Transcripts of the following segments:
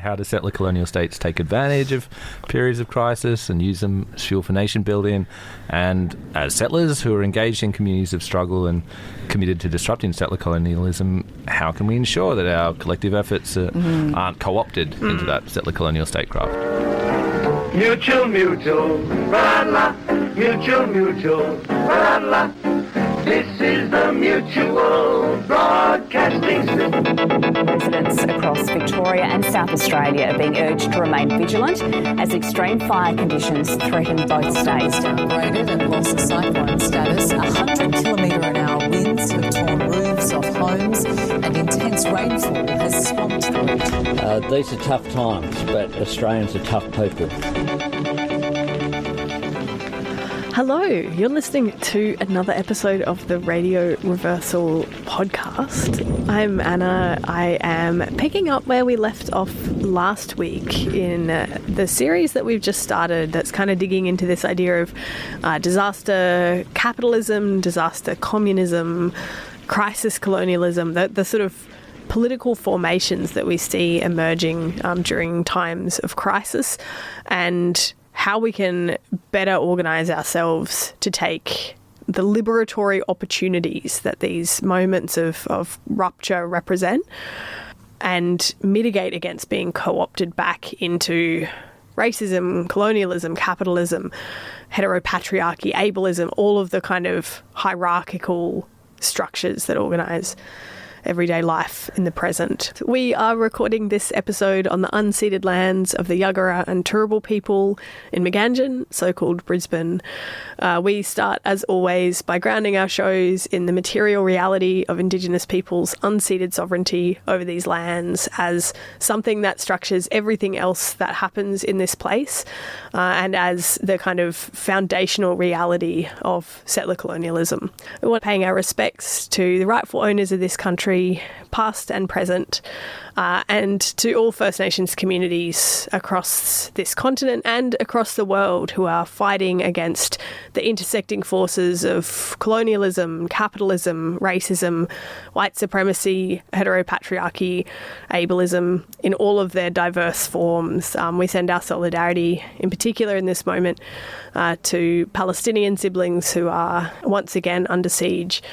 how do settler colonial states take advantage of periods of crisis and use them as fuel for nation building? And as settlers who are engaged in communities of struggle and committed to disrupting settler colonialism, how can we ensure that our collective efforts aren't co-opted into that settler colonial statecraft? Mutual, la, mutual, la. This is the Mutual Broadcasting System. Residents across Victoria and South Australia are being urged to remain vigilant as extreme fire conditions threaten both states. Downgraded and lost cyclone status. 100km/h winds have torn roofs off homes and intense rainfall has swamped the region. These are tough times, but Australians are tough people. Hello, you're listening to another episode of the Radio Reversal podcast. I'm Anna. I am picking up where we left off last week in the series that we've just started that's kind of digging into this idea of disaster capitalism, disaster communism, crisis colonialism, the sort of political formations that we see emerging during times of crisis, and how we can better organise ourselves to take the liberatory opportunities that these moments of rupture represent and mitigate against being co-opted back into racism, colonialism, capitalism, heteropatriarchy, ableism, all of the kind of hierarchical structures that organise everyday life in the present. We are recording this episode on the unceded lands of the Yagara and Turrbal people in Meganjin, so-called Brisbane. We start, as always, by grounding our shows in the material reality of Indigenous peoples' unceded sovereignty over these lands as something that structures everything else that happens in this place, and as the kind of foundational reality of settler colonialism. We want paying our respects to the rightful owners of this country, past and present, and to all First Nations communities across this continent and across the world who are fighting against the intersecting forces of colonialism, capitalism, racism, white supremacy, heteropatriarchy, ableism in all of their diverse forms. We send our solidarity, in particular in this moment, to Palestinian siblings who are once again under siege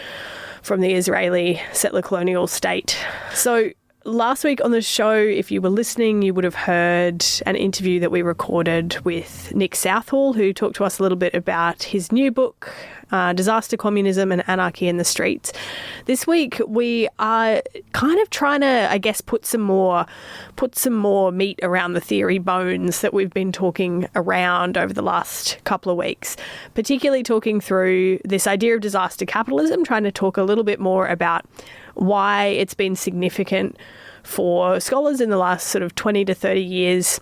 from the Israeli settler colonial state. So last week on the show, if you were listening, you would have heard an interview that we recorded with Nick Southall, who talked to us a little bit about his new book, Disaster, Communism and Anarchy in the Streets. This week, we are kind of trying to, I guess, put some more meat around the theory bones that we've been talking around over the last couple of weeks, particularly talking through this idea of disaster capitalism, trying to talk a little bit more about why it's been significant for scholars in the last sort of 20 to 30 years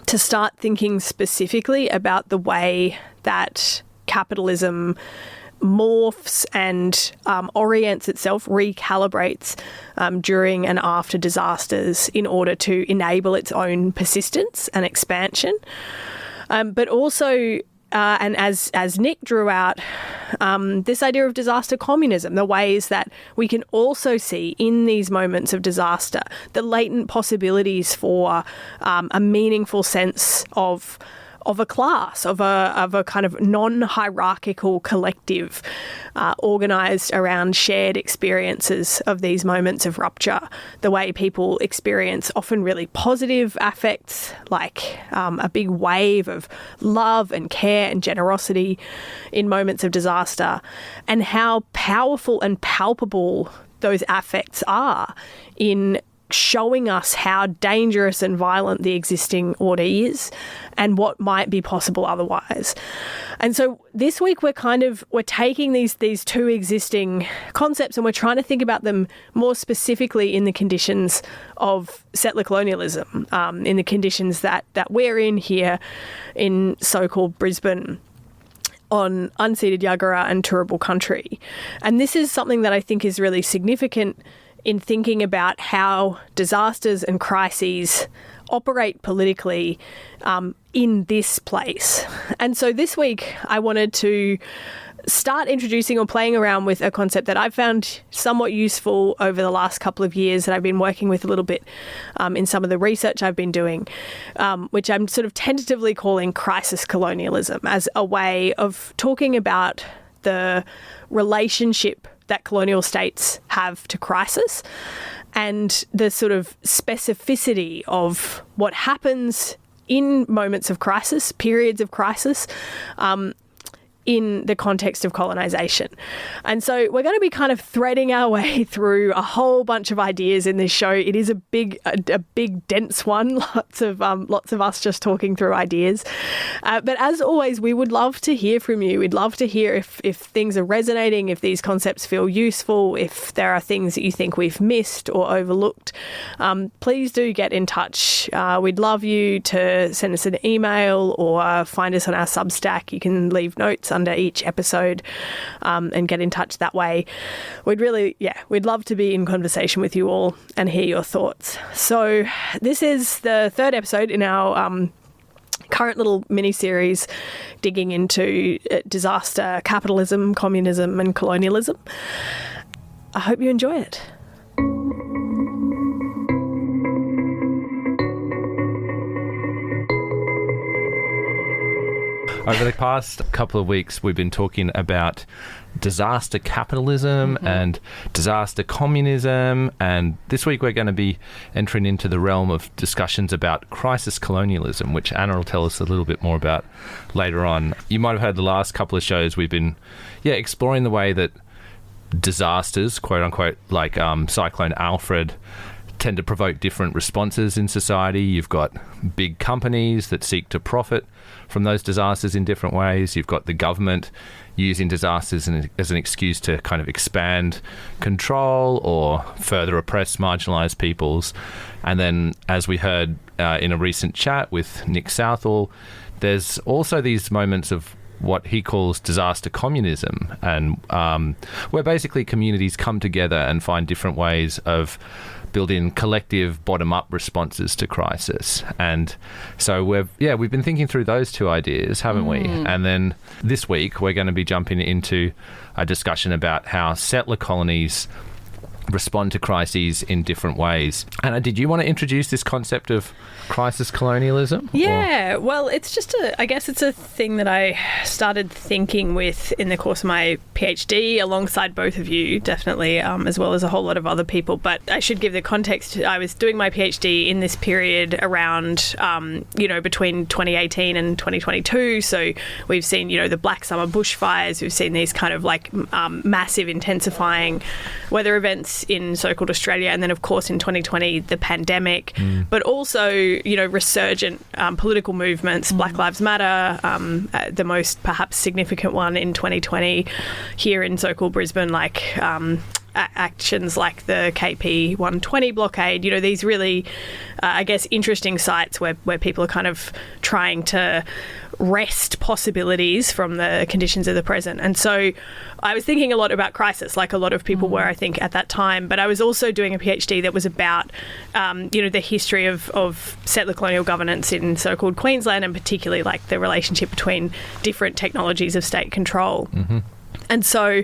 to start thinking specifically about the way that capitalism morphs and orients itself, recalibrates during and after disasters in order to enable its own persistence and expansion. But also, and as Nick drew out, this idea of disaster communism, the ways that we can also see in these moments of disaster the latent possibilities for a meaningful sense of a class, of a kind of non-hierarchical collective organised around shared experiences of these moments of rupture, the way people experience often really positive affects like a big wave of love and care and generosity in moments of disaster, and how powerful and palpable those affects are in showing us how dangerous and violent the existing order is and what might be possible otherwise. And so this week we're taking these two existing concepts and we're trying to think about them more specifically in the conditions of settler colonialism, in the conditions that we're in here in so-called Brisbane, on unceded Yagara and Turrbal country. And this is something that I think is really significant in thinking about how disasters and crises operate politically in this place. And so this week I wanted to start introducing or playing around with a concept that I've found somewhat useful over the last couple of years that I've been working with a little bit in some of the research I've been doing, which I'm sort of tentatively calling crisis colonialism, as a way of talking about the relationship that colonial states have to crisis and the sort of specificity of what happens in moments of crisis, periods of crisis, in the context of colonisation. And so we're going to be kind of threading our way through a whole bunch of ideas in this show. It is a big, dense one, lots of us just talking through ideas. But as always, we would love to hear from you. We'd love to hear if things are resonating, if these concepts feel useful, if there are things that you think we've missed or overlooked. Please do get in touch. We'd love you to send us an email or find us on our Substack. You can leave notes under each episode and get in touch that way. We'd love to be in conversation with you all and hear your thoughts. So this is the third episode in our current little mini-series digging into disaster, capitalism, communism and colonialism. I hope you enjoy it. Over the past couple of weeks, we've been talking about disaster capitalism and disaster communism, and this week we're going to be entering into the realm of discussions about crisis colonialism, which Anna will tell us a little bit more about later on. You might have heard the last couple of shows we've been exploring the way that disasters, quote unquote, like Cyclone Alfred, tend to provoke different responses in society. You've got big companies that seek to profit from those disasters in different ways. You've got the government using disasters as an excuse to kind of expand control or further oppress marginalised peoples. And then, as we heard in a recent chat with Nick Southall, there's also these moments of what he calls disaster communism, and where basically communities come together and find different ways of building collective bottom-up responses to crisis. And so we've been thinking through those two ideas, haven't we? And then this week we're going to be jumping into a discussion about how settler colonies respond to crises in different ways. Anna, did you want to introduce this concept of crisis colonialism? Yeah, well, it's just I guess it's a thing that I started thinking with in the course of my PhD, alongside both of you, definitely, as well as a whole lot of other people. But I should give the context. I was doing my PhD in this period around, between 2018 and 2022. So we've seen, the Black Summer bushfires. We've seen these kind of massive intensifying weather events in so-called Australia, and then of course in 2020 the pandemic, but also resurgent political movements. Black Lives Matter, the most perhaps significant one in 2020 here in so-called Brisbane, actions like the KP 120 blockade, these really interesting sites where people are kind of trying to wrest possibilities from the conditions of the present. And so I was thinking a lot about crisis, like a lot of people were, I think, at that time. But I was also doing a PhD that was about, the history of settler colonial governance in so-called Queensland, and particularly like the relationship between different technologies of state control. And so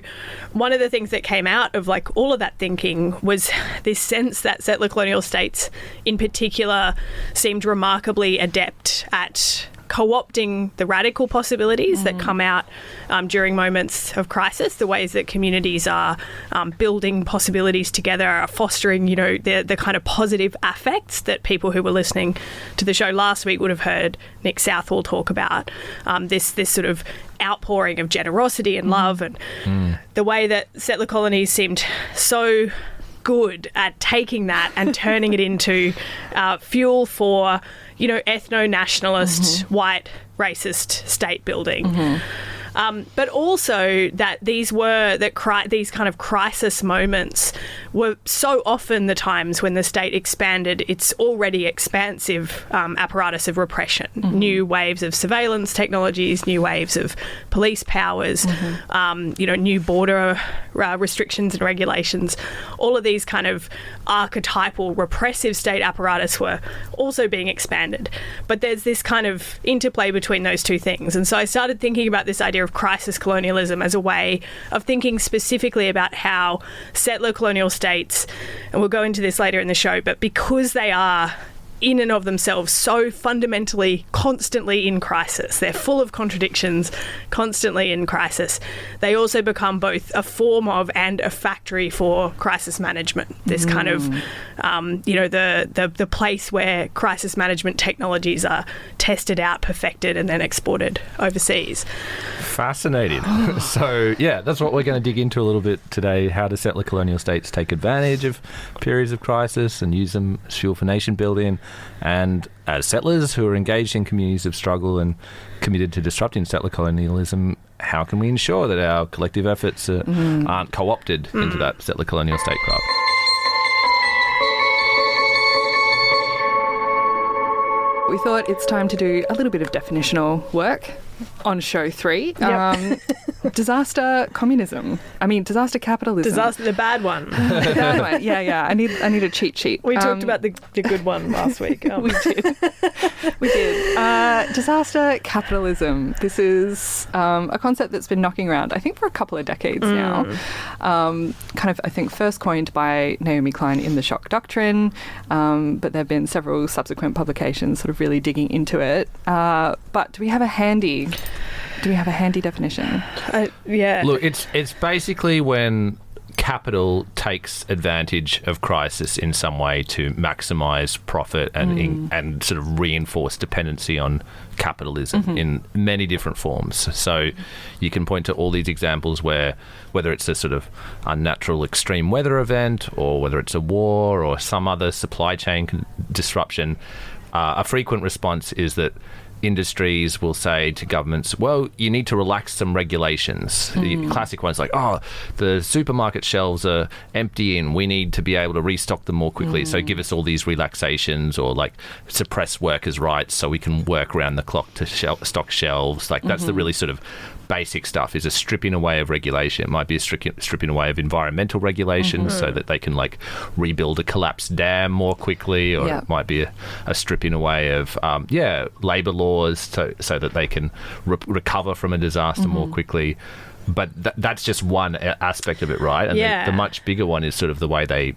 one of the things that came out of all of that thinking was this sense that settler colonial states in particular seemed remarkably adept at co-opting the radical possibilities that come out during moments of crisis, the ways that communities are building possibilities together, are fostering, the kind of positive affects that people who were listening to the show last week would have heard Nick Southall talk about, this sort of outpouring of generosity and love, and the way that settler colonies seemed so good at taking that and turning it into fuel for ethno-nationalist, white, racist state building. But also that these kind of crisis moments were so often the times when the state expanded its already expansive apparatus of repression. New waves of surveillance technologies, new waves of police powers, new border restrictions and regulations. All of these kind of archetypal repressive state apparatus were also being expanded. But there's this kind of interplay between those two things. And so I started thinking about this idea of crisis colonialism as a way of thinking specifically about how settler colonial states, and we'll go into this later in the show, but because they are in and of themselves so fundamentally constantly in crisis, they're full of contradictions, constantly in crisis, they also become both a form of and a factory for crisis management. This kind of the place where crisis management technologies are tested out, perfected, and then exported overseas. Fascinating. So that's what we're going to dig into a little bit today. How do settler colonial states take advantage of periods of crisis and use them as fuel for nation building? And as settlers who are engaged in communities of struggle and committed to disrupting settler colonialism, how can we ensure that our collective efforts aren't co-opted into that settler colonial statecraft? We thought it's time to do a little bit of definitional work on show 3. Disaster communism. Disaster capitalism. Disaster, the bad one. The bad one. Yeah. I need a cheat sheet. We talked about the good one last week. We did. Disaster capitalism. This is a concept that's been knocking around, I think, for a couple of decades now. I think first coined by Naomi Klein in The Shock Doctrine, but there have been several subsequent publications sort of really digging into it. But do we have a handy definition? Look, it's basically when capital takes advantage of crisis in some way to maximise profit and sort of reinforce dependency on capitalism in many different forms. So you can point to all these examples where, whether it's a sort of unnatural extreme weather event or whether it's a war or some other supply chain disruption, a frequent response is that industries will say to governments, well, you need to relax some regulations. The classic ones like, the supermarket shelves are emptying, we need to be able to restock them more quickly, so give us all these relaxations, or like suppress workers' rights so we can work around the clock to stock shelves. Like that's the really sort of basic stuff, is a stripping away of regulation. It might be a stripping away of environmental regulations so that they can like rebuild a collapsed dam more quickly, or it might be a stripping away of labour laws so that they can recover from a disaster more quickly. But that's just one aspect of it, right? And the much bigger one is sort of the way they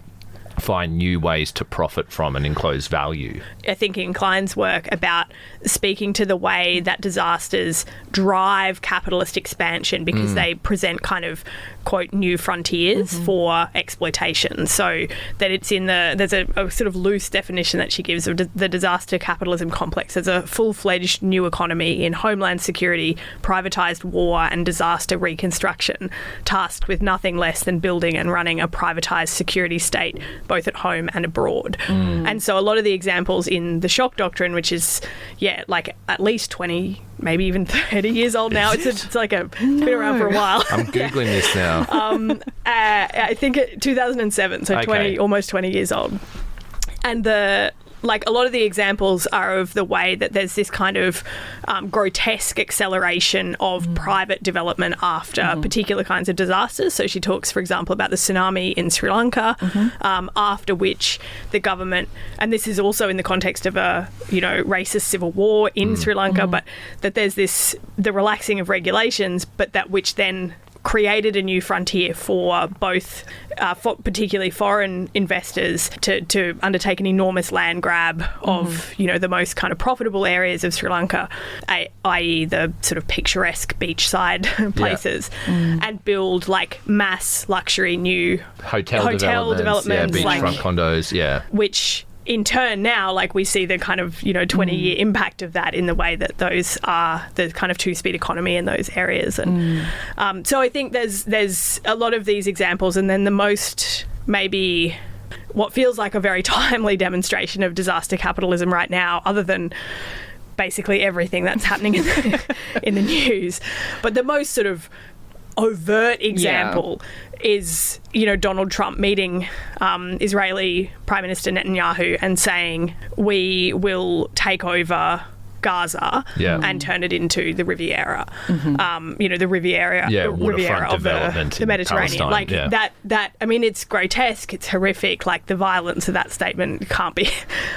find new ways to profit from and enclose value. I think in Klein's work about speaking to the way that disasters drive capitalist expansion because they present kind of, quote, new frontiers for exploitation. So that it's there's a sort of loose definition that she gives of the disaster capitalism complex as a full-fledged new economy in homeland security, privatised war and disaster reconstruction, tasked with nothing less than building and running a privatised security state, both at home and abroad. And so a lot of the examples in the Shock Doctrine, which is, like at least 20, maybe even 30 years old now. It's been around for a while. I'm Googling this now. I think 2007, so okay. Almost 20 years old. And a lot of the examples are of the way that there's this kind of grotesque acceleration of private development after particular kinds of disasters. So she talks, for example, about the tsunami in Sri Lanka, after which the government, and this is also in the context of a racist civil war in Sri Lanka, but that there's the relaxing of regulations, but that which then created a new frontier for both, particularly foreign investors, to undertake an enormous land grab of, the most kind of profitable areas of Sri Lanka, i.e. the sort of picturesque beachside places, and build like mass luxury new hotel developments, beachfront condos, which in turn now, we see the kind of 20-year impact of that in the way that those are the kind of two-speed economy in those areas, and so I think there's a lot of these examples, and then the most maybe what feels like a very timely demonstration of disaster capitalism right now, other than basically everything that's happening in the news, but the most sort of overt example is Donald Trump meeting Israeli Prime Minister Netanyahu and saying, we will take over Gaza and turn it into the Riviera. The Riviera of the Mediterranean. That I mean, it's grotesque, it's horrific, like the violence of that statement can't be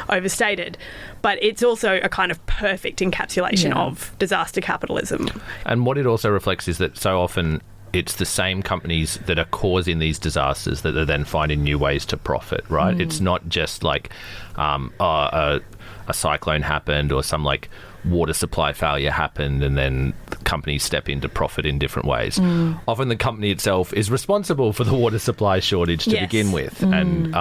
overstated, but it's also a kind of perfect encapsulation of disaster capitalism. And what it also reflects is that so often it's the same companies that are causing these disasters that are then finding new ways to profit, right? It's not just like a cyclone happened or some like water supply failure happened and then the companies step in to profit in different ways. Often the company itself is responsible for the water supply shortage to begin with. And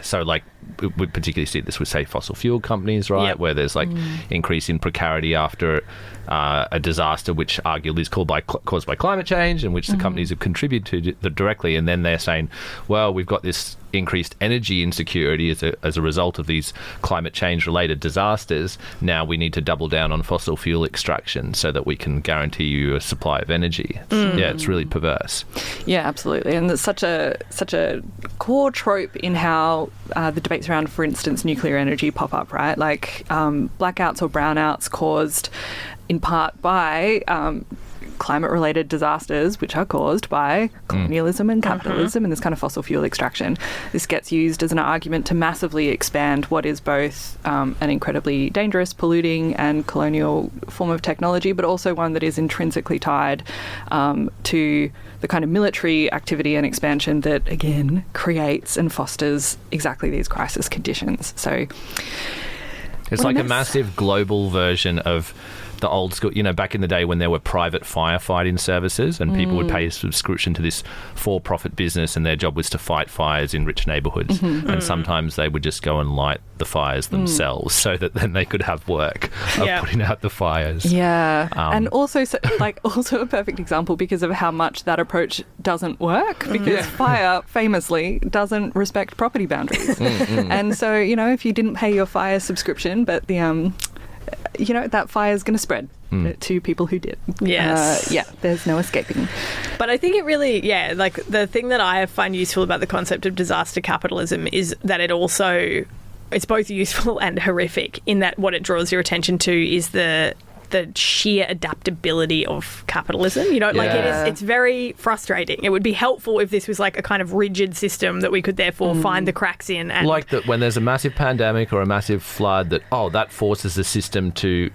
so like we particularly see this with, say, fossil fuel companies, right, where there's like increase in precarity after a disaster which arguably is caused by climate change and which the companies have contributed to directly, and then they're saying, well, we've got this increased energy insecurity as a result of these climate change related disasters. Now we need to double down on fossil fuel extraction so that we can guarantee you a supply of energy. It's really perverse. Yeah, absolutely. And it's such a core trope in how the debates around, for instance, nuclear energy pop up, right? Like blackouts or brownouts caused in part by climate-related disasters, which are caused by colonialism and capitalism and this kind of fossil fuel extraction. This gets used as an argument to massively expand what is both an incredibly dangerous, polluting and colonial form of technology, but also one that is intrinsically tied to the kind of military activity and expansion that, again, creates and fosters exactly these crisis conditions. So it's like a massive global version of the old school, back in the day when there were private firefighting services and people would pay a subscription to this for-profit business and their job was to fight fires in rich neighbourhoods. And sometimes they would just go and light the fires themselves so that then they could have work of putting out the fires. And also, also a perfect example because of how much that approach doesn't work, because fire famously doesn't respect property boundaries. And so, if you didn't pay your fire subscription, but the that fire is going to spread to people who did. There's no escaping. But I think it really, like the thing that I find useful about the concept of disaster capitalism is that it's both useful and horrific, in that what it draws your attention to is the sheer adaptability of capitalism. It's very frustrating. It would be helpful if this was like a kind of rigid system that we could therefore find the cracks in. And like that when there's a massive pandemic or a massive flood that forces the system to,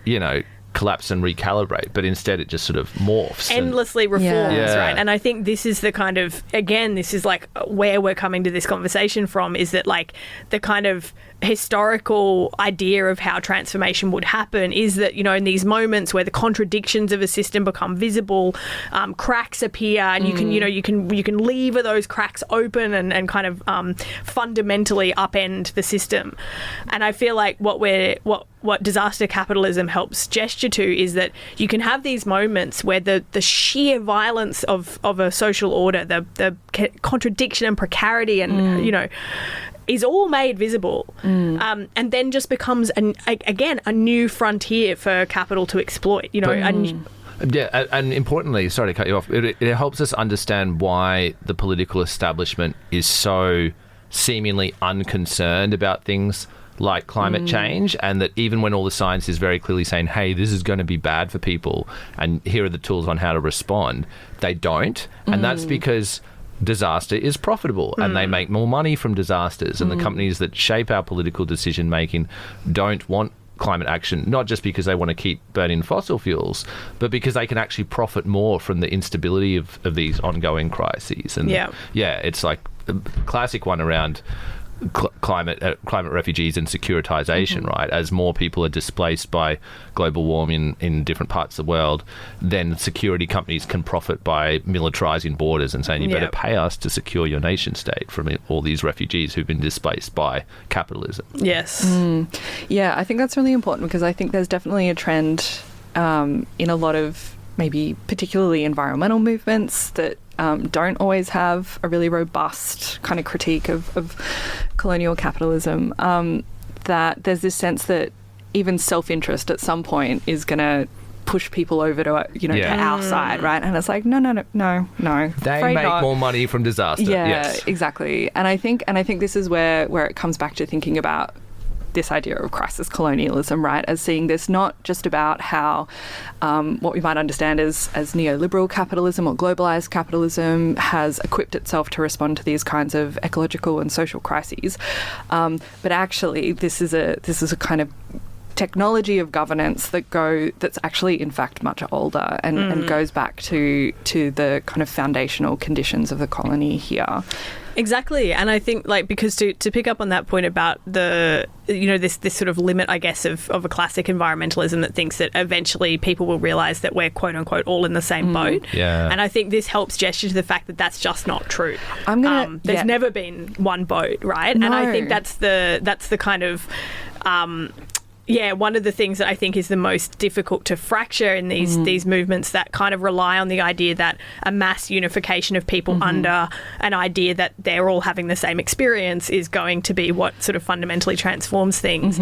collapse and recalibrate, but instead it just sort of morphs. Endlessly reforms, right? And I think this is the kind of, again, this is like where we're coming to this conversation from, is that like the kind of historical idea of how transformation would happen is that, in these moments where the contradictions of a system become visible, cracks appear, and you can lever those cracks open and kind of fundamentally upend the system. And I feel like what disaster capitalism helps gesture to is that you can have these moments where the sheer violence of a social order, the contradiction and precarity and is all made visible, and then just becomes a new frontier for capital to exploit. And importantly, sorry to cut you off, it helps us understand why the political establishment is so seemingly unconcerned about things like climate change, and that even when all the science is very clearly saying, hey, this is going to be bad for people and here are the tools on how to respond, they don't. And that's because disaster is profitable and they make more money from disasters, and the companies that shape our political decision making don't want climate action, not just because they want to keep burning fossil fuels, but because they can actually profit more from the instability of these ongoing crises. And it's like the classic one around climate refugees and securitization, right? As more people are displaced by global warming in different parts of the world, then security companies can profit by militarizing borders and saying, you better pay us to secure your nation state from all these refugees who've been displaced by capitalism. Yes. Yeah, I think that's really important, because I think there's definitely a trend in a lot of maybe particularly environmental movements that don't always have a really robust kind of critique of colonial capitalism, that there's this sense that even self-interest at some point is going to push people over to to our side, right? And it's like, no. They make more money from disaster. Yeah, exactly. And I think this is where it comes back to thinking about this idea of crisis colonialism, right, as seeing this not just about how what we might understand as neoliberal capitalism or globalized capitalism has equipped itself to respond to these kinds of ecological and social crises, but actually this is a kind of technology of governance that's actually in fact much older and goes back to the kind of foundational conditions of the colony here. Exactly. And I think, like, because to pick up on that point about the, this sort of limit, I guess, of a classic environmentalism that thinks that eventually people will realise that we're, quote unquote, all in the same boat. Yeah. And I think this helps gesture to the fact that that's just not true. There's never been one boat, right? No. And I think that's the kind of... one of the things that I think is the most difficult to fracture in these movements that kind of rely on the idea that a mass unification of people under an idea that they're all having the same experience is going to be what sort of fundamentally transforms things,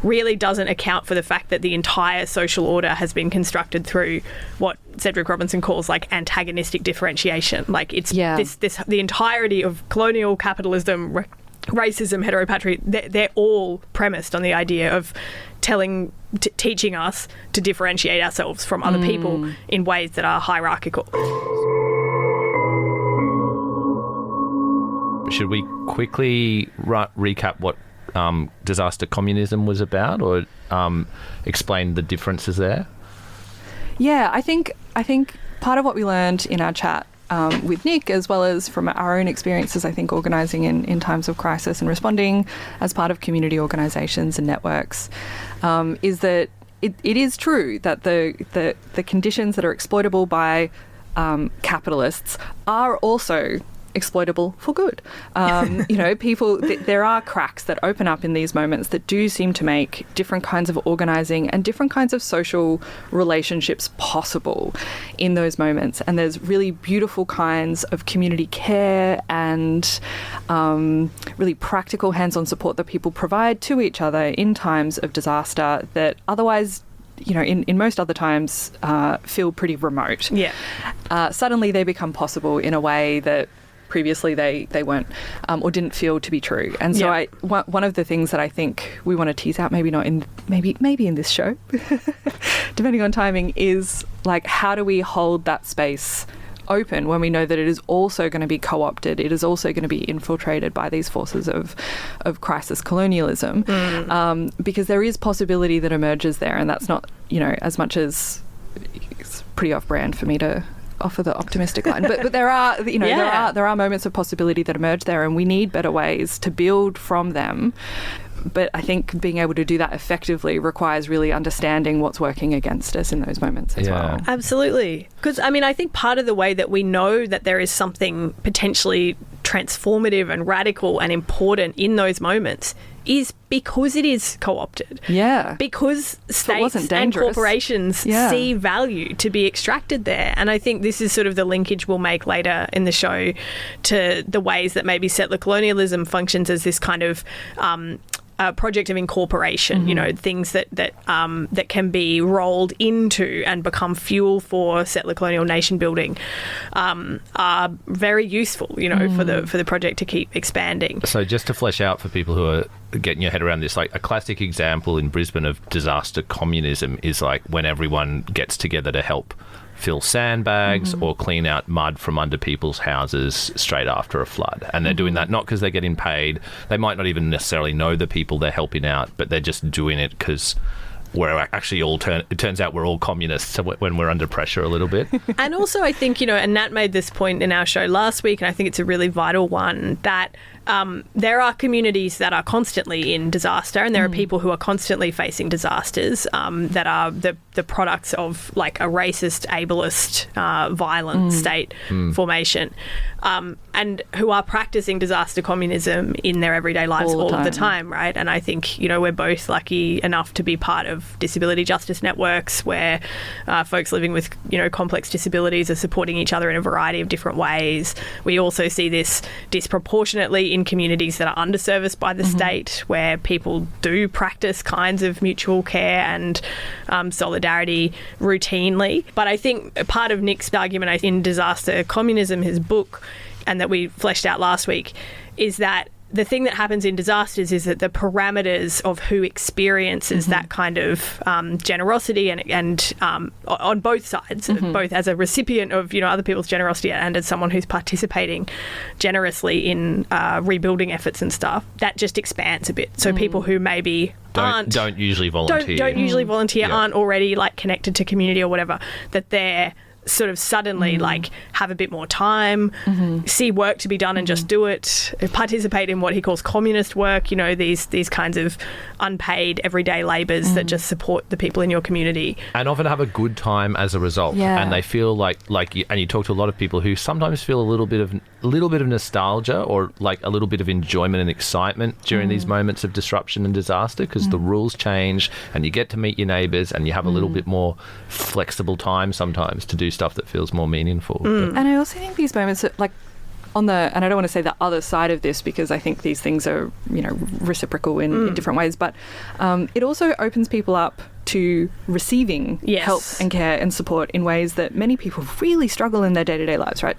really doesn't account for the fact that the entire social order has been constructed through what Cedric Robinson calls like antagonistic differentiation. Like it's the entirety of colonial capitalism, racism, heteropatry, they're all premised on the idea of teaching us to differentiate ourselves from other people in ways that are hierarchical. Should we quickly recap what disaster communism was about, or explain the differences there? Yeah, I think part of what we learned in our chat with Nick, as well as from our own experiences, I think, organising in times of crisis and responding as part of community organisations and networks, is that it is true that the conditions that are exploitable by capitalists are also exploitable for good. People, there are cracks that open up in these moments that do seem to make different kinds of organising and different kinds of social relationships possible in those moments. And there's really beautiful kinds of community care and really practical hands-on support that people provide to each other in times of disaster that otherwise, in most other times, feel pretty remote. Yeah. Suddenly they become possible in a way that previously they weren't or didn't feel to be true. And so one of the things that I think we want to tease out, maybe in this show, depending on timing, is like, how do we hold that space open when we know that it is also going to be co-opted, it is also going to be infiltrated by these forces of crisis colonialism, because there is possibility that emerges there, and that's not, as much as it's pretty off-brand for me to offer the optimistic line, but there are there are moments of possibility that emerge there, and we need better ways to build from them. But I think being able to do that effectively requires really understanding what's working against us in those moments as well. Absolutely. Because, I think part of the way that we know that there is something potentially transformative and radical and important in those moments is because it is co-opted. Yeah. Because states and corporations see value to be extracted there. And I think this is sort of the linkage we'll make later in the show to the ways that maybe settler colonialism functions as this kind of a project of incorporation, things that can be rolled into and become fuel for settler colonial nation building are very useful, for the project to keep expanding. So just to flesh out for people who are getting your head around this, like a classic example in Brisbane of disaster communism is like when everyone gets together to help fill sandbags or clean out mud from under people's houses straight after a flood. And they're doing that not because they're getting paid. They might not even necessarily know the people they're helping out, but they're just doing it because we're actually it turns out we're all communists when we're under pressure a little bit. And also I think, and Nat made this point in our show last week, and I think it's a really vital one, that there are communities that are constantly in disaster, and there are people who are constantly facing disasters that are the products of like a racist, ableist, violent state formation, and who are practicing disaster communism in their everyday lives all of the time, right? And I think, we're both lucky enough to be part of disability justice networks where folks living with, complex disabilities are supporting each other in a variety of different ways. We also see this disproportionately in communities that are underserviced by the state, where people do practice kinds of mutual care and solidarity routinely. But I think part of Nick's argument in Disaster Communism, his book, and that we fleshed out last week, is that the thing that happens in disasters is that the parameters of who experiences that kind of generosity and on both sides, both as a recipient of other people's generosity and as someone who's participating generously in rebuilding efforts and stuff, that just expands a bit. So people who maybe don't usually volunteer, don't usually volunteer, aren't already like connected to community or whatever, that they're sort of suddenly like have a bit more time, see work to be done and just do it, participate in what he calls communist work, these kinds of unpaid everyday labours that just support the people in your community. And often have a good time as a result. Yeah. And they feel like and you talk to a lot of people who sometimes feel a little bit of nostalgia or like a little bit of enjoyment and excitement during these moments of disruption and disaster, because the rules change and you get to meet your neighbours and you have a little bit more flexible time sometimes to do stuff that feels more meaningful. And I also think these moments are like and I don't want to say the other side of this because I think these things are, reciprocal in different ways, but it also opens people up to receiving help and care and support in ways that many people really struggle in their day-to-day lives, right?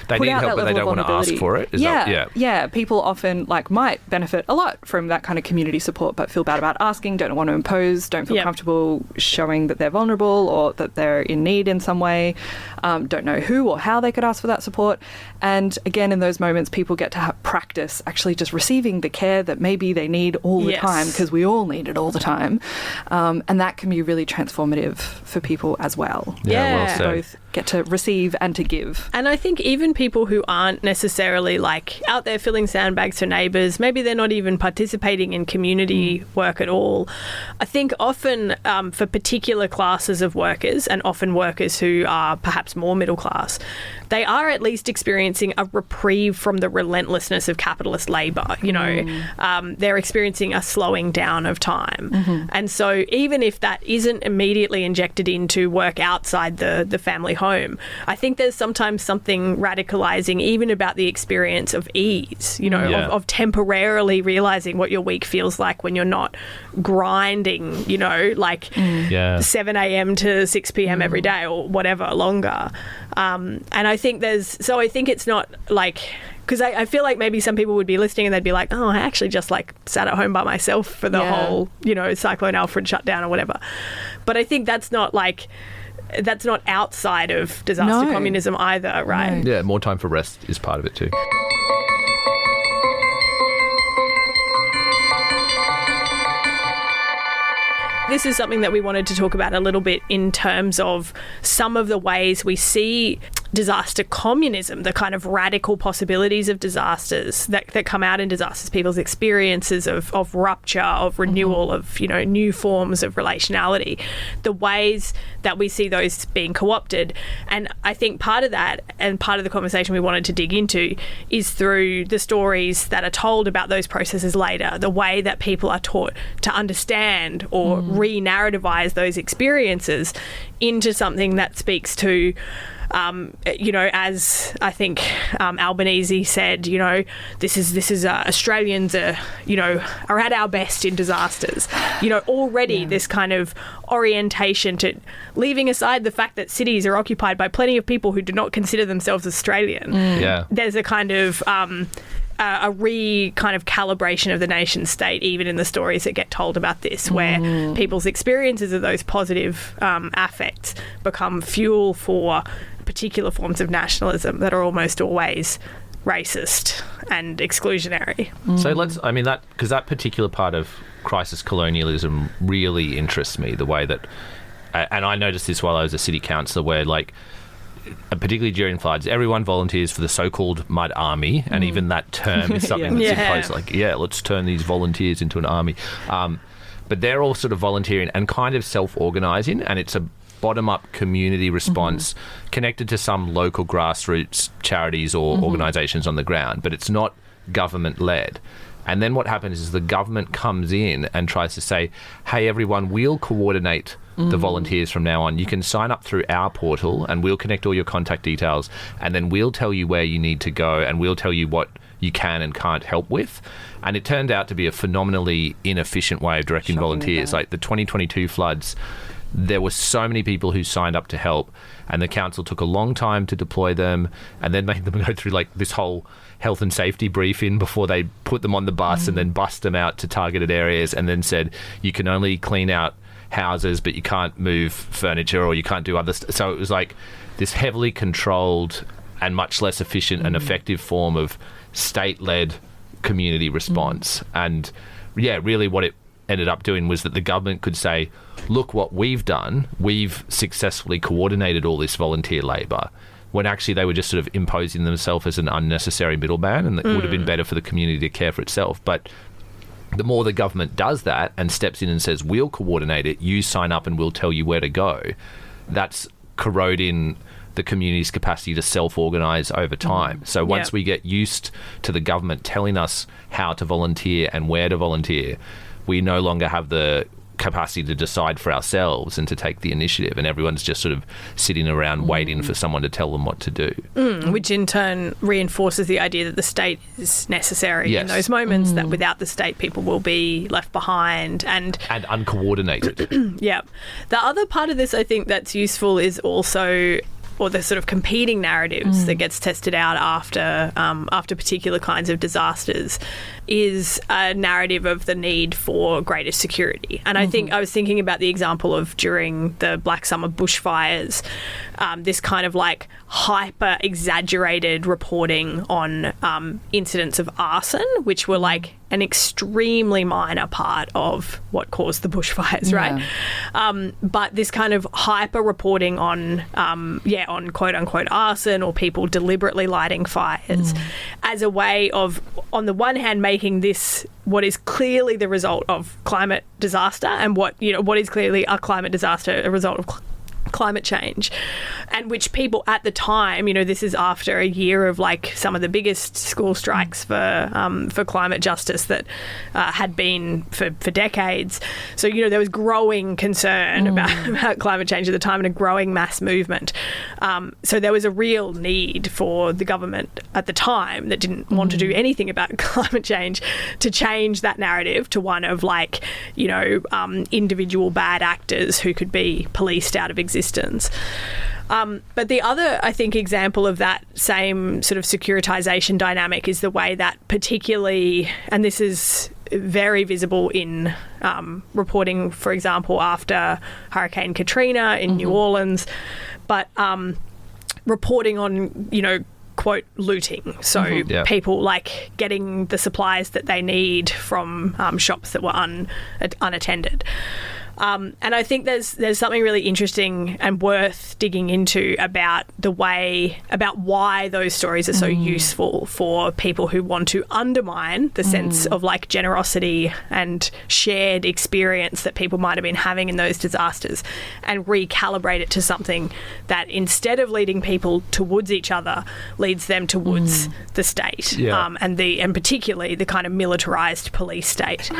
They need help, but they don't want to ask for it. Yeah. People often might benefit a lot from that kind of community support, but feel bad about asking, don't want to impose, don't feel comfortable showing that they're vulnerable or that they're in need in some way, don't know who or how they could ask for that support. And again, in those moments, people get to practice actually just receiving the care that maybe they need all the time, because we all need it all the time. And that can be really transformative for people as well. Well said. Both get to receive and to give. And I think even people who aren't necessarily out there filling sandbags for neighbours, maybe they're not even participating in community work at all. I think often for particular classes of workers, and often workers who are perhaps more middle class, they are at least experiencing a reprieve from the relentlessness of capitalist labour. They're experiencing a slowing down of time. And so even if that isn't immediately injected into work outside the family home, I think there's sometimes something radicalising even about the experience of ease, of temporarily realising what your week feels like when you're not grinding, 7 a.m. to 6 p.m. every day or whatever longer. And I think it's not because I feel like maybe some people would be listening and they'd be like, oh, I actually just sat at home by myself for the whole, Cyclone Alfred shutdown or whatever. But I think that's not outside of disaster communism either, right? Yeah, more time for rest is part of it too. This is something that we wanted to talk about a little bit in terms of some of the ways we see disaster communism, the kind of radical possibilities of disasters that come out in disasters, people's experiences of rupture, of renewal, of new forms of relationality, the ways that we see those being co-opted. And I think part of that and part of the conversation we wanted to dig into is through the stories that are told about those processes later, the way that people are taught to understand or re-narrativize those experiences into something that speaks to as I think Albanese said, this is Australians are at our best in disasters. Already this kind of orientation to leaving aside the fact that cities are occupied by plenty of people who do not consider themselves Australian. There's a kind of a kind of calibration of the nation state, even in the stories that get told about this, where people's experiences of those positive affects become fuel for particular forms of nationalism that are almost always racist and exclusionary. So because that particular part of crisis colonialism really interests me, the way that, and I noticed this while I was a city councillor, where particularly during floods, everyone volunteers for the so-called mud army, and even that term is something that's imposed. Let's turn these volunteers into an army. But they're all sort of volunteering and kind of self-organising, and it's a bottom-up community response connected to some local grassroots charities or organisations on the ground, but it's not government-led. And then what happens is the government comes in and tries to say, hey, everyone, we'll coordinate the volunteers from now on. You can sign up through our portal and we'll connect all your contact details, and then we'll tell you where you need to go, and we'll tell you what you can and can't help with. And it turned out to be a phenomenally inefficient way of directing volunteers. Like the 2022 floods, there were so many people who signed up to help, and the council took a long time to deploy them and then made them go through like this whole health and safety briefing before they put them on the bus and then bussed them out to targeted areas, and then said you can only clean out houses but you can't move furniture or you can't do other stuff. So it was like this heavily controlled and much less efficient and effective form of state-led community response. And yeah, really what it ended up doing was that the government could say, look what we've done, we've successfully coordinated all this volunteer labour, when actually they were just sort of imposing themselves as an unnecessary middleman, and it would have been better for the community to care for itself. But the more the government does that and steps in and says, we'll coordinate it, you sign up and we'll tell you where to go, that's corroding the community's capacity to self-organise over time. So once we get used to the government telling us how to volunteer and where to volunteer, we no longer have the capacity to decide for ourselves and to take the initiative, and everyone's just sort of sitting around waiting for someone to tell them what to do. Which in turn reinforces the idea that the state is necessary in those moments, that without the state people will be left behind and uncoordinated. Yeah. The other part of this I think that's useful is also, or the sort of competing narratives that gets tested out after particular kinds of disasters, is a narrative of the need for greater security. And I think I was thinking about the example of during the Black Summer bushfires, this kind of like hyper exaggerated reporting on incidents of arson, which were like an extremely minor part of what caused the bushfires, right? But this kind of hyper reporting on quote unquote arson, or people deliberately lighting fires, as a way of, on the one hand, making this what is clearly the result of climate disaster, and what is clearly a climate disaster, a result of climate change, and which people at the time, this is after a year of like some of the biggest school strikes for climate justice that had been for decades. So there was growing concern about climate change at the time, and a growing mass movement. So there was a real need for the government at the time, that didn't want to do anything about climate change, to change that narrative to one of like individual bad actors who could be policed out of existence. But the other, I think, example of that same sort of securitization dynamic is the way that particularly, and this is very visible in reporting, for example, after Hurricane Katrina in New Orleans, but reporting on, quote, looting. So people like getting the supplies that they need from shops that were unattended. And I think there's something really interesting and worth digging into about why those stories are so useful for people who want to undermine the sense of like generosity and shared experience that people might have been having in those disasters, and recalibrate it to something that, instead of leading people towards each other, leads them towards the state, and particularly the kind of militarized police state.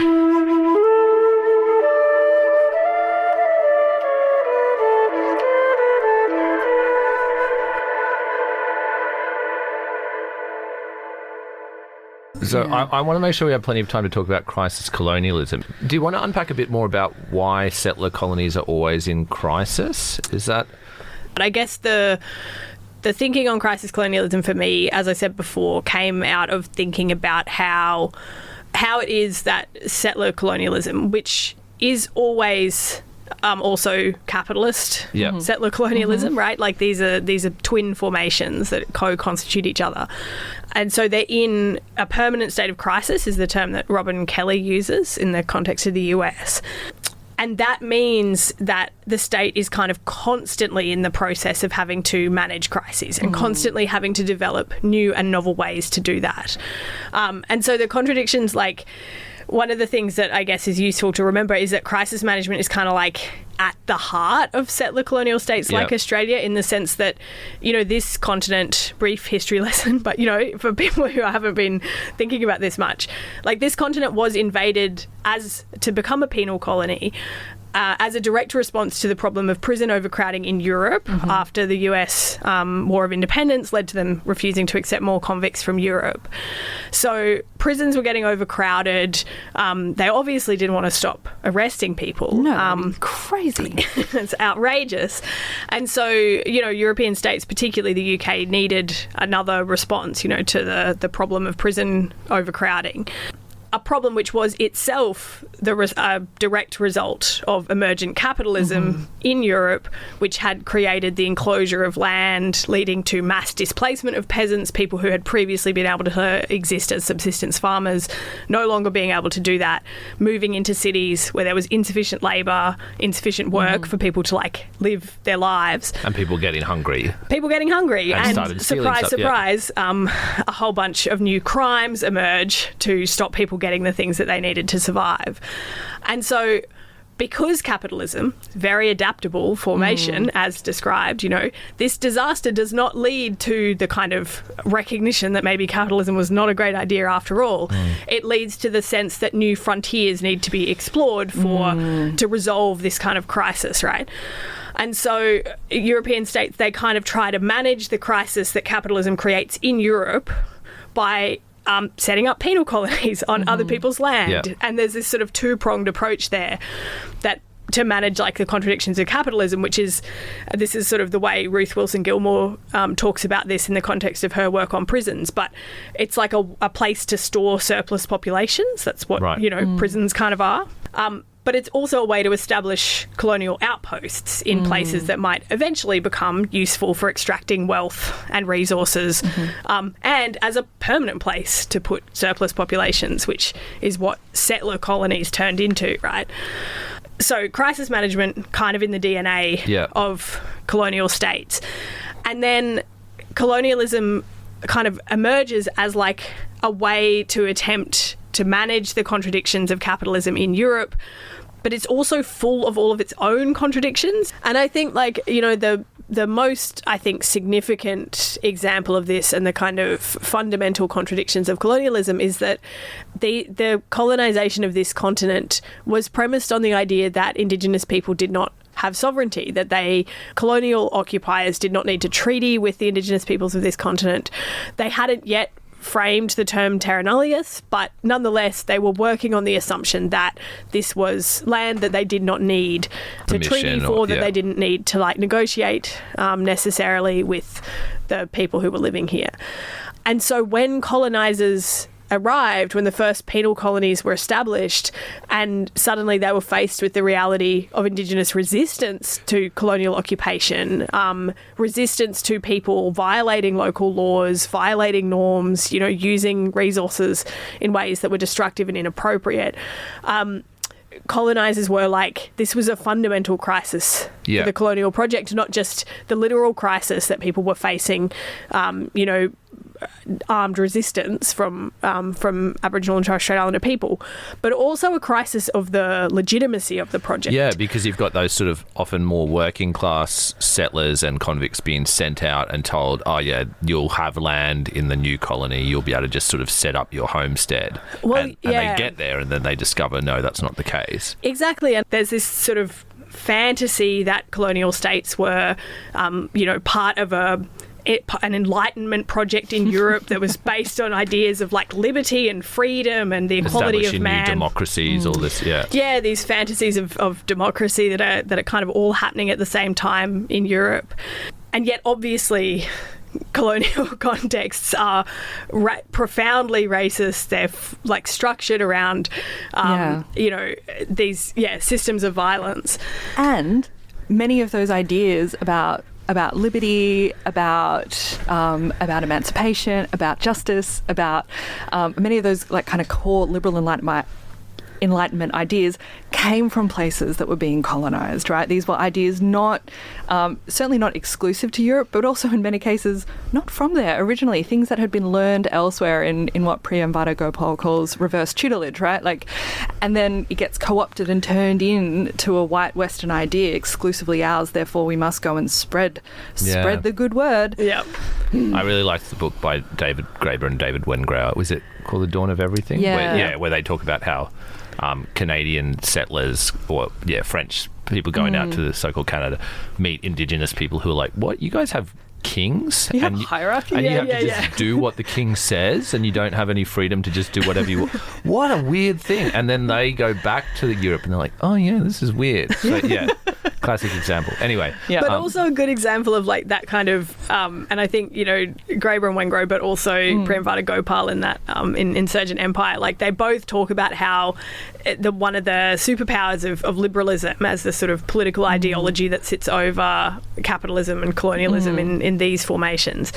So I want to make sure we have plenty of time to talk about crisis colonialism. Do you want to unpack a bit more about why settler colonies are always in crisis? Is that... But I guess the thinking on crisis colonialism for me, as I said before, came out of thinking about how it is that settler colonialism, which is always also capitalist settler colonialism, right? Like these are twin formations that co-constitute each other. And so they're in a permanent state of crisis, is the term that Robin Kelly uses in the context of the US. And that means that the state is kind of constantly in the process of having to manage crises and constantly having to develop new and novel ways to do that. And so the contradictions, like, one of the things that I guess is useful to remember is that crisis management is kind of like at the heart of settler colonial states like Australia, in the sense that, this continent, brief history lesson, but, for people who haven't been thinking about this much, like this continent was invaded to become a penal colony as a direct response to the problem of prison overcrowding in Europe after the US War of Independence led to them refusing to accept more convicts from Europe. So prisons were getting overcrowded. They obviously didn't want to stop arresting people. No, crazy. It's outrageous. And so, European states, particularly the UK, needed another response, to the problem of prison overcrowding. A problem which was itself the direct result of emergent capitalism in Europe, which had created the enclosure of land, leading to mass displacement of peasants, people who had previously been able to exist as subsistence farmers, no longer being able to do that, moving into cities where there was insufficient labour, insufficient work for people to live their lives. And people getting hungry. And surprise, a whole bunch of new crimes emerge to stop people getting the things that they needed to survive. And so because capitalism, very adaptable formation as described, this disaster does not lead to the kind of recognition that maybe capitalism was not a great idea after all. It leads to the sense that new frontiers need to be explored to resolve this kind of crisis, right? And so European states, they kind of try to manage the crisis that capitalism creates in Europe by setting up penal colonies on other people's land. Yeah. And there's this sort of two-pronged approach there that to manage the contradictions of capitalism, this is sort of the way Ruth Wilson Gilmore talks about this in the context of her work on prisons. But it's like a place to store surplus populations. That's what, prisons kind of are. But it's also a way to establish colonial outposts in places that might eventually become useful for extracting wealth and resources, and as a permanent place to put surplus populations, which is what settler colonies turned into, right? So crisis management kind of in the DNA of colonial states. And then colonialism kind of emerges as a way to attempt to manage the contradictions of capitalism in Europe, but it's also full of all of its own contradictions. And I think the most, significant example of this and the kind of fundamental contradictions of colonialism is that the colonisation of this continent was premised on the idea that Indigenous people did not have sovereignty, that colonial occupiers did not need to treaty with the Indigenous peoples of this continent. They hadn't yet framed the term terra nullius, but nonetheless they were working on the assumption that this was land that they did not need to treaty for, that they didn't need to negotiate necessarily with the people who were living here. And so when colonisers arrived, when the first penal colonies were established, and suddenly they were faced with the reality of Indigenous resistance to colonial occupation, resistance to people violating local laws, violating norms, using resources in ways that were destructive and inappropriate. Colonisers were this was a fundamental crisis for the colonial project, not just the literal crisis that people were facing, armed resistance from Aboriginal and Torres Strait Islander people, but also a crisis of the legitimacy of the project. Yeah, because you've got those sort of often more working class settlers and convicts being sent out and told, you'll have land in the new colony, you'll be able to just sort of set up your homestead. And they get there and then they discover, no, that's not the case. Exactly. And there's this sort of fantasy that colonial states were, part of an Enlightenment project in Europe that was based on ideas of liberty and freedom and the equality of man. New democracies, all this, these fantasies of democracy that are kind of all happening at the same time in Europe. And yet, obviously, colonial contexts are profoundly racist. They're structured around, these systems of violence. And many of those ideas about liberty, about emancipation, about justice, about many of those kind of core liberal Enlightenment ideas came from places that were being colonised, right? These were ideas certainly not exclusive to Europe, but also in many cases not from there originally, things that had been learned elsewhere in what Priyamvada Gopal calls reverse tutelage, right? And then it gets co-opted and turned into a white Western idea, exclusively ours, therefore we must go and spread the good word. Yep. I really liked the book by David Graeber and David Wengrow. Was it called The Dawn of Everything? Yeah. Where they talk about how Canadian settlers or French people going out to the so-called Canada meet Indigenous people who are like, what, you guys have kings? You have hierarchy? And you have to just do what the king says, and you don't have any freedom to just do whatever you want. What a weird thing. And then they go back to Europe and they're like, oh yeah, this is weird. So classic example. Anyway. Yeah. But also a good example of like that kind of, and I think, Graeber and Wengrow, but also Priyamvada Gopal in that in Insurgent Empire, like they both talk about how one of the superpowers of liberalism as the sort of political ideology that sits over capitalism and colonialism in these formations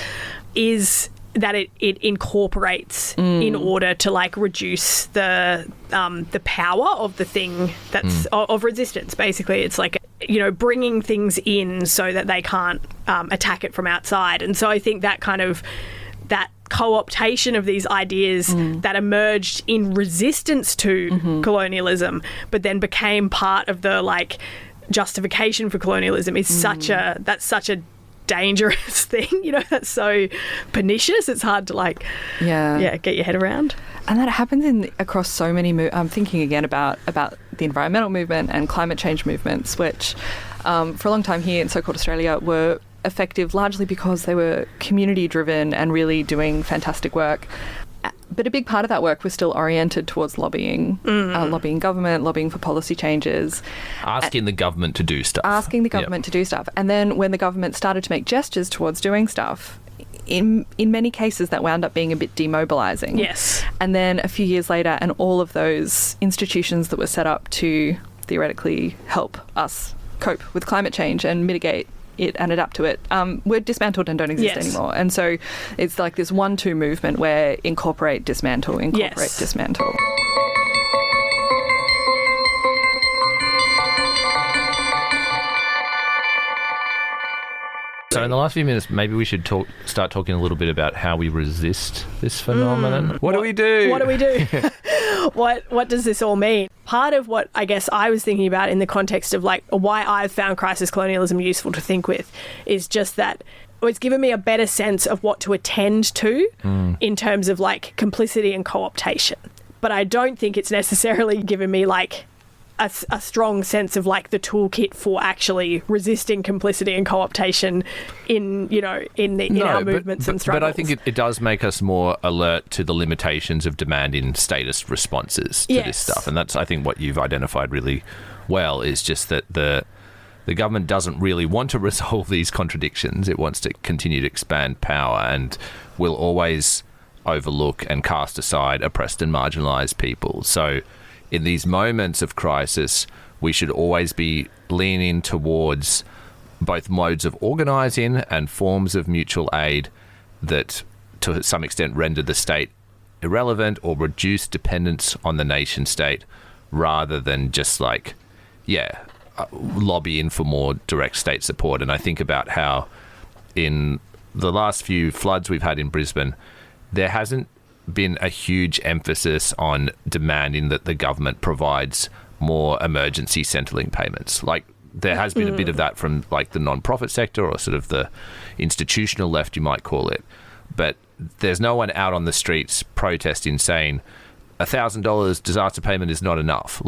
is that it incorporates in order to like reduce the power of the thing that's of resistance. Basically, it's like bringing things in so that they can't attack it from outside. And so I think that kind of that co-optation of these ideas that emerged in resistance to colonialism, but then became part of the like justification for colonialism is such a dangerous thing, that's so pernicious. It's hard to get your head around. And that happens across so many I'm thinking again about the environmental movement and climate change movements, which for a long time here in so-called Australia were effective largely because they were community driven and really doing fantastic work. But a big part of that work was still oriented towards lobbying government, lobbying for policy changes. Asking the government to do stuff. To do stuff. And then when the government started to make gestures towards doing stuff, in many cases that wound up being a bit demobilising. Yes. And then a few years later, and all of those institutions that were set up to theoretically help us cope with climate change and mitigate it and adapt to it, were dismantled and don't exist anymore. And so it's like this 1-2 movement where incorporate, dismantle. So in the last few minutes, maybe we should start talking a little bit about how we resist this phenomenon. What do we do? What do we do? What does this all mean? Part of what I guess I was thinking about in the context of like why I've found crisis colonialism useful to think with is just that it's given me a better sense of what to attend to in terms of like complicity and co-optation. But I don't think it's necessarily given me like a strong sense of like the toolkit for actually resisting complicity and co-optation in our movements and struggles. But I think it does make us more alert to the limitations of demanding status responses to this stuff. And that's, I think, what you've identified really well is just that the government doesn't really want to resolve these contradictions. It wants to continue to expand power and will always overlook and cast aside oppressed and marginalised people. So in these moments of crisis, we should always be leaning towards both modes of organising and forms of mutual aid that, to some extent, render the state irrelevant or reduce dependence on the nation state, rather than just lobbying for more direct state support. And I think about how in the last few floods we've had in Brisbane, there hasn't been a huge emphasis on demanding that the government provides more emergency Centrelink payments. Like there has been a bit of that from like the non-profit sector or sort of the institutional left, you might call it. But there's no one out on the streets protesting saying $1,000 disaster payment is not enough.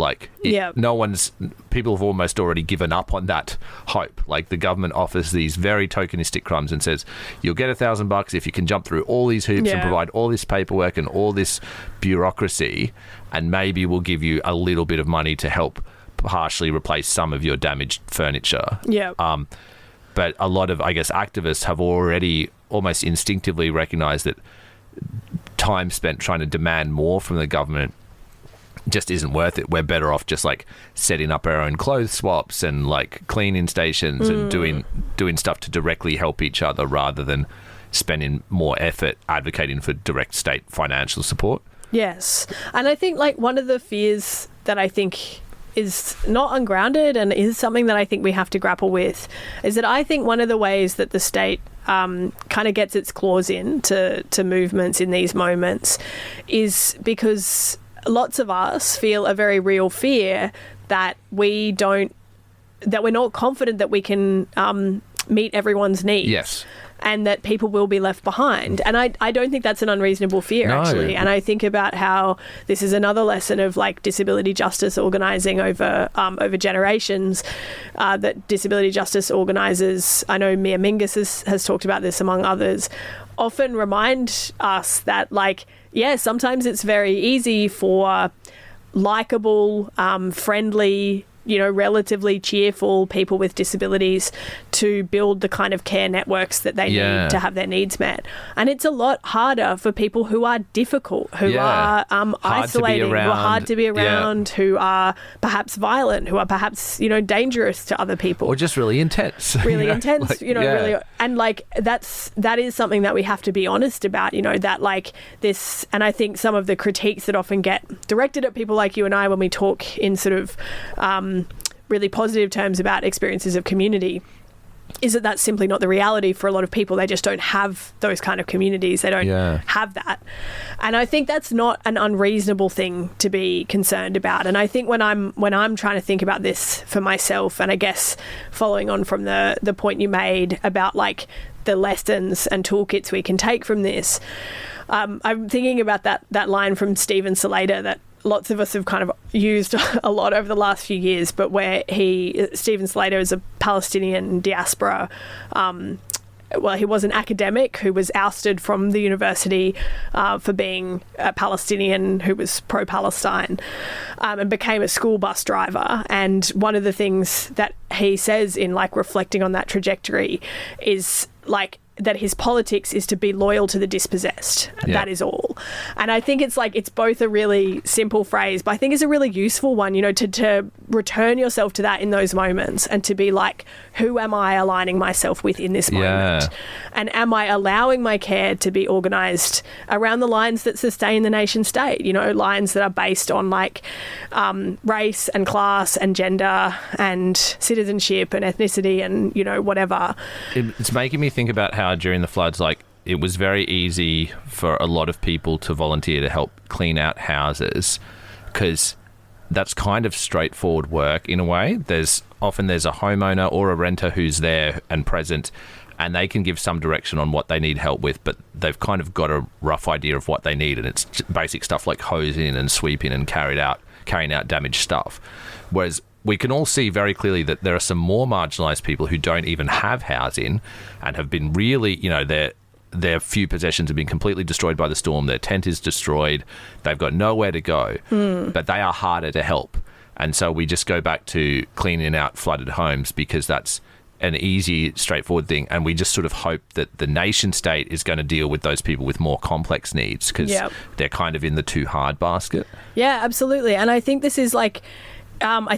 People have almost already given up on that hope. Like the government offers these very tokenistic crumbs and says, you'll get $1,000 if you can jump through all these hoops and provide all this paperwork and all this bureaucracy, and maybe we'll give you a little bit of money to help partially replace some of your damaged furniture. But a lot of, I guess, activists have already almost instinctively recognised that time spent trying to demand more from the government just isn't worth it. We're better off just like setting up our own clothes swaps and like cleaning stations and doing stuff to directly help each other rather than spending more effort advocating for direct state financial support. Yes. And I think like one of the fears that I think is not ungrounded and is something that I think we have to grapple with is that I think one of the ways that the state kind of gets its claws in to movements in these moments is because lots of us feel a very real fear that we're not confident that we can meet everyone's needs. Yes. and that people will be left behind. And I don't think that's an unreasonable fear, actually. And I think about how this is another lesson of like disability justice organising over generations, that disability justice organisers, I know Mia Mingus has talked about this among others, often remind us that like, yeah, sometimes it's very easy for likeable, friendly, relatively cheerful people with disabilities to build the kind of care networks that they need to have their needs met. And it's a lot harder for people who are difficult, who are isolating, who are hard to be around, who are perhaps violent, who are perhaps, dangerous to other people. Or just really intense. Really intense, really. And like that is something that we have to be honest about, that like this, and I think some of the critiques that often get directed at people like you and I when we talk in sort of really positive terms about experiences of community is that that's simply not the reality for a lot of people. They just don't have those kind of communities. They don't have that. And I think that's not an unreasonable thing to be concerned about. And I think when I'm trying to think about this for myself, and I guess following on from the point you made about like the lessons and toolkits we can take from this, I'm thinking about that line from Stephen Slater that lots of us have kind of used a lot over the last few years, but where Stephen Slater is a Palestinian diaspora. He was an academic who was ousted from the university for being a Palestinian who was pro-Palestine, and became a school bus driver. And one of the things that he says in like reflecting on that trajectory is like that his politics is to be loyal to the dispossessed. That is all. And I think it's like, it's both a really simple phrase, but I think it's a really useful one, to return yourself to that in those moments and to be like, who am I aligning myself with in this moment? And am I allowing my care to be organised around the lines that sustain the nation state? Lines that are based on like race and class and gender and citizenship and ethnicity and, whatever. It's making me think about how during the floods, like, it was very easy for a lot of people to volunteer to help clean out houses because that's kind of straightforward work in a way. There's a homeowner or a renter who's there and present, and they can give some direction on what they need help with, but they've kind of got a rough idea of what they need, and it's basic stuff like hosing and sweeping and carrying out damaged stuff. Whereas we can all see very clearly that there are some more marginalised people who don't even have housing and have been really, their few possessions have been completely destroyed by the storm. Their tent is destroyed. They've got nowhere to go, but they are harder to help. And so we just go back to cleaning out flooded homes because that's an easy, straightforward thing. And we just sort of hope that the nation state is going to deal with those people with more complex needs because they're kind of in the too hard basket. Yeah, absolutely. And I think this is like, I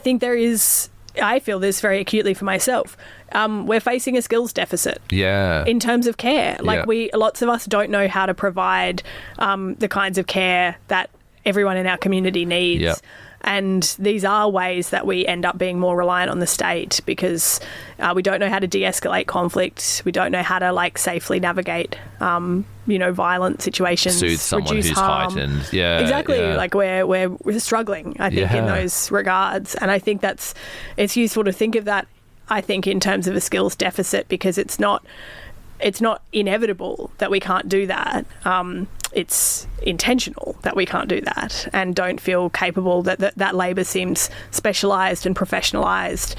feel this very acutely for myself. We're facing a skills deficit in terms of care. Like lots of us don't know how to provide the kinds of care that everyone in our community needs. And these are ways that we end up being more reliant on the state because we don't know how to de-escalate conflict. We don't know how to like safely navigate, violent situations. Soothe someone who's heightened. Exactly. Like we're struggling, I think, in those regards. And I think it's useful to think of that, I think, in terms of a skills deficit because it's not inevitable that we can't do that. It's intentional that we can't do that and don't feel capable that labour seems specialised and professionalised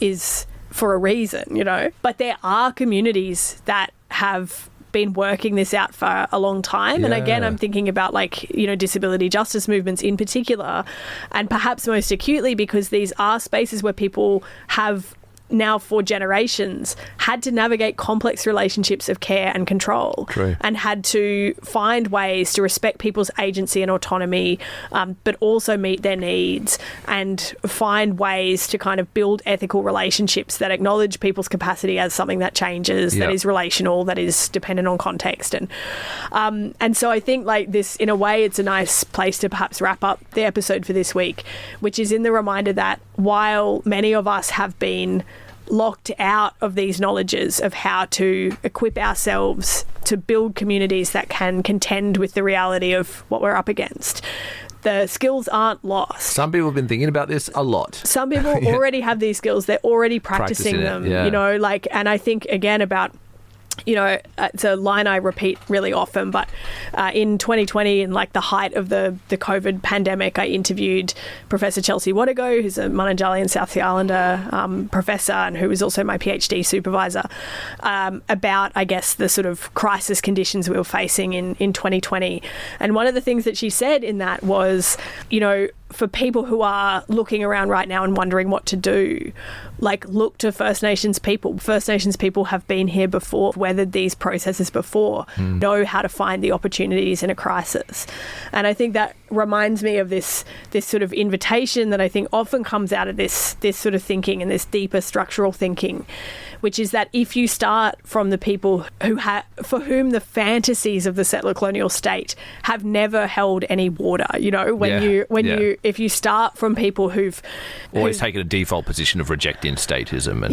is for a reason, But there are communities that have been working this out for a long time. And again, I'm thinking about disability justice movements in particular, and perhaps most acutely because these are spaces where people have now for generations had to navigate complex relationships of care and control. True. And had to find ways to respect people's agency and autonomy, but also meet their needs and find ways to kind of build ethical relationships that acknowledge people's capacity as something that changes, that is relational, that is dependent on context. And so I think like this, in a way, it's a nice place to perhaps wrap up the episode for this week, which is in the reminder that while many of us have been locked out of these knowledges of how to equip ourselves to build communities that can contend with the reality of what we're up against, the skills aren't lost. Some people have been thinking about this a lot. Some people already have these skills. They're already practicing them, it, and I think, again, about it's a line I repeat really often, but in 2020, in like the height of the COVID pandemic, I interviewed Professor Chelsea Wadigo, who's a Mununjalli and South Sea Islander professor and who was also my PhD supervisor, about, I guess, the sort of crisis conditions we were facing in 2020. And one of the things that she said in that was, for people who are looking around right now and wondering what to do, like, look to First Nations people. First Nations people have been here before, weathered these processes before, know how to find the opportunities in a crisis. And I think that reminds me of this sort of invitation that I think often comes out of this sort of thinking and this deeper structural thinking, which is that if you start from the people for whom the fantasies of the settler colonial state have never held any water, if you start from people who've always taken a default position of rejecting statism,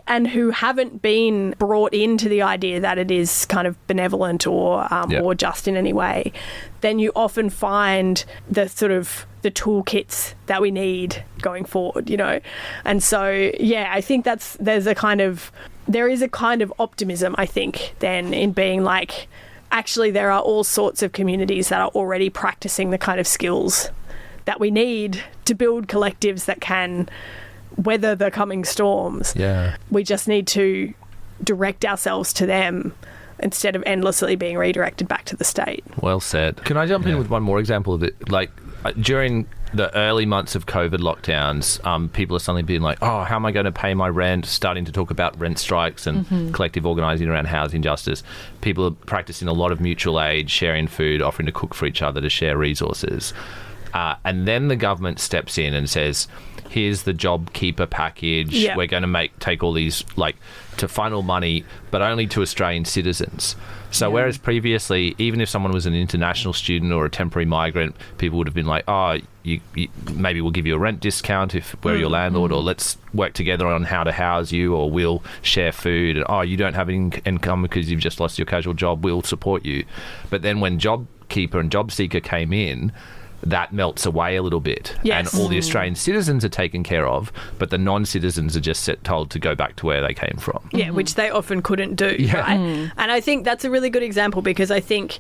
and who haven't been brought into the idea that it is kind of benevolent or just in any way, then you often find the sort of the toolkits that we need going forward, And so, I think there is a kind of optimism, I think, then in being like, actually there are all sorts of communities that are already practicing the kind of skills that we need to build collectives that can weather the coming storms. Yeah. We just need to direct ourselves to them instead of endlessly being redirected back to the state. Well said. Can I jump in with one more example of it? Like, during the early months of COVID lockdowns, people are suddenly being like, oh, how am I going to pay my rent? Starting to talk about rent strikes and collective organising around housing justice. People are practising a lot of mutual aid, sharing food, offering to cook for each other, to share resources. And then the government steps in and says, here's the JobKeeper package. Yep. We're going to take all these, to funnel money, but only to Australian citizens. So whereas previously, even if someone was an international student or a temporary migrant, people would have been like, oh, you maybe we'll give you a rent discount if we're your landlord, or let's work together on how to house you, or we'll share food. And, oh, you don't have income because you've just lost your casual job, we'll support you. But then when JobKeeper and JobSeeker came in, that melts away a little bit. Yes. And all the Australian citizens are taken care of, but the non-citizens are just told to go back to where they came from. Yeah, which they often couldn't do, right? And I think that's a really good example, because I think,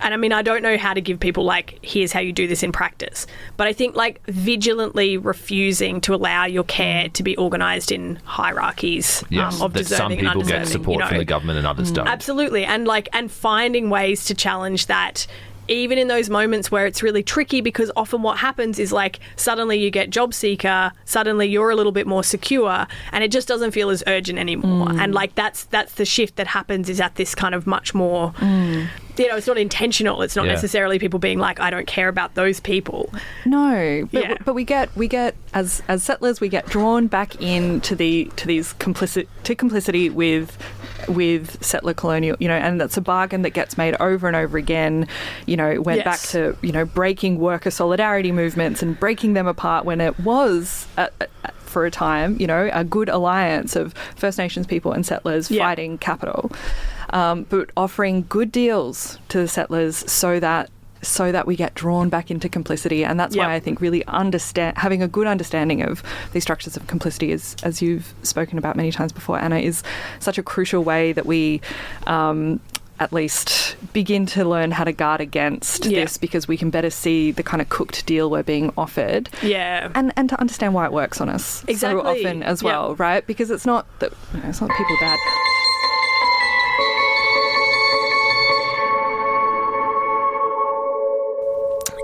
and I mean, I don't know how to give people, here's how you do this in practice, but I think, vigilantly refusing to allow your care to be organised in hierarchies of that some deserving and people undeserving. get support from the government and others don't. Absolutely. And finding ways to challenge that, even in those moments where it's really tricky, because often what happens is suddenly you get JobSeeker, suddenly you're a little bit more secure, and it just doesn't feel as urgent anymore. And that's the shift that happens, is at this kind of much more, it's not intentional. It's not necessarily people being like, I don't care about those people. No, but we get as settlers, we get drawn back into complicity with settler colonial, and that's a bargain that gets made over and over again. Went back to, breaking worker solidarity movements and breaking them apart when it was, for a time, a good alliance of First Nations people and settlers fighting capital, but offering good deals to the settlers so that we get drawn back into complicity. And that's why I think really having a good understanding of these structures of complicity, as you've spoken about many times before, Anna, is such a crucial way that we at least begin to learn how to guard against this, because we can better see the kind of cooked deal we're being offered. Yeah. And to understand why it works on us so often as well, right? Because it's not that it's not that people are bad.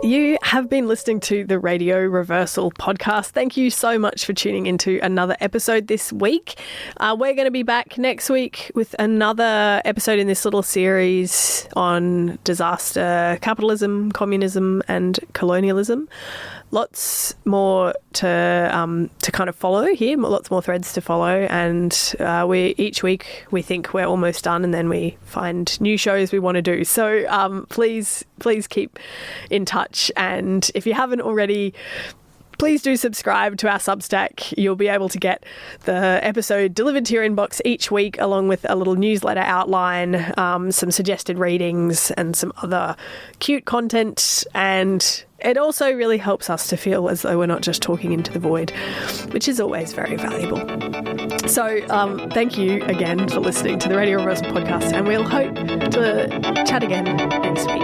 You have been listening to the Radio Reversal podcast. Thank you so much for tuning into another episode this week. We're going to be back next week with another episode in this little series on disaster, capitalism, communism and colonialism. Lots more to kind of follow here, lots more threads to follow, and each week we think we're almost done, and then we find new shows we want to do. So please keep in touch, and if you haven't already, please do subscribe to our Substack. You'll be able to get the episode delivered to your inbox each week, along with a little newsletter outline, some suggested readings and some other cute content. And it also really helps us to feel as though we're not just talking into the void, which is always very valuable. So thank you again for listening to the Radio Reversal podcast, and we'll hope to chat again next week.